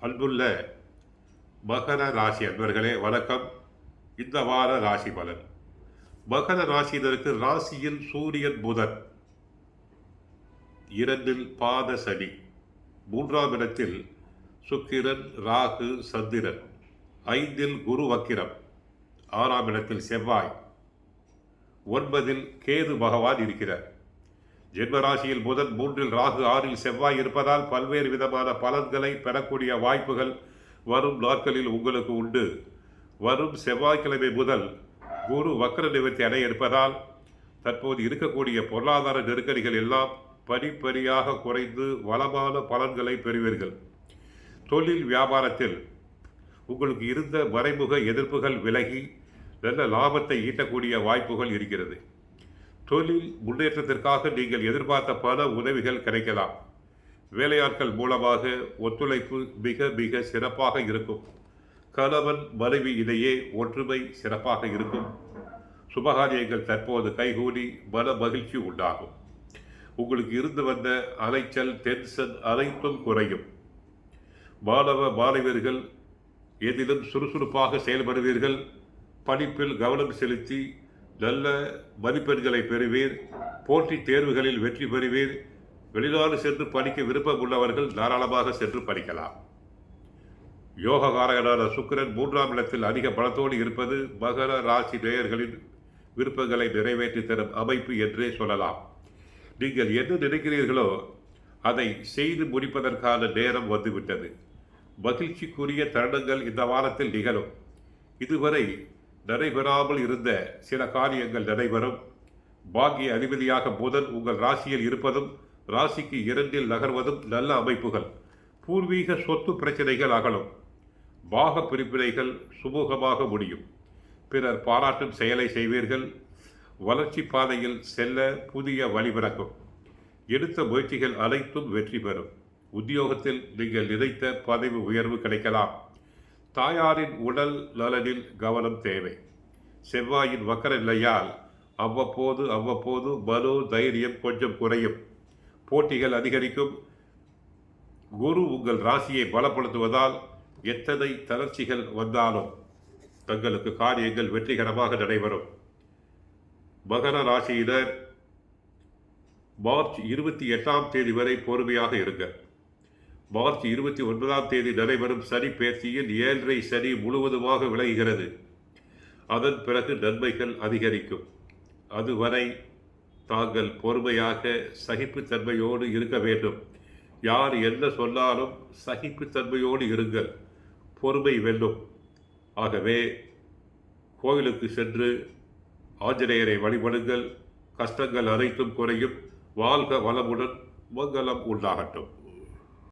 அன்புள்ள மகர ராசி அன்பர்களே வணக்கம். இந்த வார ராசி பலன். மகர ராசியினருக்கு ராசியில் சூரியன் புதன், 2 பாத சனி, 3ஆம் இடத்தில் சுக்கிரன் ராகு சந்திரன், 5 குரு வக்கிரம், 6ஆம் இடத்தில் செவ்வாய், 9 கேது பகவான் இருக்கிறார். ஜென்மராசியில் புதன், 3 ராகு, 6 செவ்வாய் இருப்பதால் பல்வேறு விதமான பலன்களை பெறக்கூடிய வாய்ப்புகள் வரும் நாட்களில் உங்களுக்கு உண்டு. வரும் செவ்வாய்க்கிழமை முதல் குரு வக்ர நிவர்த்தி அடைய இருப்பதால் தற்போது இருக்கக்கூடிய பொருளாதார நெருக்கடிகள் எல்லாம் படிப்படியாக குறைந்து வளமான பலன்களை பெறுவீர்கள். தொழில் வியாபாரத்தில் உங்களுக்கு இருந்த மறைமுக எதிர்ப்புகள் விலகி நல்ல லாபத்தை ஈட்டக்கூடிய வாய்ப்புகள் இருக்கிறது. தொழில் முன்னேற்றத்திற்காக நீங்கள் எதிர்பார்த்த பல உதவிகள் கிடைக்கலாம். வேலையாட்கள் மூலமாக ஒத்துழைப்பு மிக மிக சிறப்பாக இருக்கும். கணவன் மனைவி இடையே ஒற்றுமை சிறப்பாக இருக்கும். சுபகாரியங்கள் தற்போது கைகூடி மன மகிழ்ச்சி உண்டாகும். உங்களுக்கு இருந்து வந்த அலைச்சல், டென்ஷன் அனைத்தும் குறையும். மாணவ மாணவியர்கள் எதிலும் சுறுசுறுப்பாக செயல்படுவீர்கள். படிப்பில் கவனம் செலுத்தி நல்ல மதிப்பெண்களை பெறுவீர். போட்டித் தேர்வுகளில் வெற்றி பெறுவீர். வெளிநாடு சென்று படிக்க விருப்பம் உள்ளவர்கள் தாராளமாக சென்று படிக்கலாம். யோககாரகனான சுக்கிரன் 3ஆம் இடத்தில் அதிக பலத்தோடு இருப்பது மகர ராசி நேயர்களின் விருப்பங்களை நிறைவேற்றி தரும் அமைப்பு என்றே சொல்லலாம். நீங்கள் என்ன நினைக்கிறீர்களோ அதை செய்து முடிப்பதற்கான நேரம் வந்துவிட்டது. மகிழ்ச்சிக்குரிய தருணங்கள் இந்த வாரத்தில் நிகழும். இதுவரை நடைபெறாமல் இருந்த சில காரியங்கள் நடைபெறும். பாக்கிய அதிபதியாக புதன் உங்கள் ராசியில் இருப்பதும் ராசிக்கு 2 நகர்வதும் நல்ல அமைப்புகள். பூர்வீக சொத்து பிரச்சனைகள் அகலும். பாக பிரிப்பினைகள் சுமூகமாக முடியும். பிறர் பாராட்டும் செயலை செய்வீர்கள். வளர்ச்சி பாதையில் செல்ல புதிய வழி பிறக்கும். எடுத்த முயற்சிகள் அனைத்தும் வெற்றி பெறும். உத்தியோகத்தில் நீங்கள் நினைத்த பதவி உயர்வு கிடைக்கலாம். தாயாரின் உடல் நலனில் கவனம் தேவை. செவ்வாயின் வக்கர நிலையால் அவ்வப்போது மனோ தைரியம் கொஞ்சம் குறையும். போட்டிகள் அதிகரிக்கும். குரு உங்கள் ராசியை பலப்படுத்துவதால் எத்தனை தளர்ச்சிகள் வந்தாலும் தங்களுக்கு காரியங்கள் வெற்றிகரமாக நடைபெறும். மகர ராசியினர் மார்ச் 28ஆம் தேதி வரை பொறுமையாக இருங்கள். மார்ச் 29ஆம் தேதி நடைபெறும் சனி பெயர்ச்சியில் 7.5 சனி முழுவதுமாக விலகுகிறது. அதன் பிறகு நன்மைகள் அதிகரிக்கும். அதுவரை தாங்கள் பொறுமையாக சகிப்புத்தன்மையோடு இருக்க வேண்டும். யார் என்ன சொன்னாலும் சகிப்புத்தன்மையோடு இருங்கள். பொறுமை வெல்லும். ஆகவே கோயிலுக்கு சென்று ஆஞ்சநேயரை வழிபடுங்கள். கஷ்டங்கள் அனைத்தும் குறையும். வாழ்க வளமுடன். மங்களம் உண்டாகட்டும்.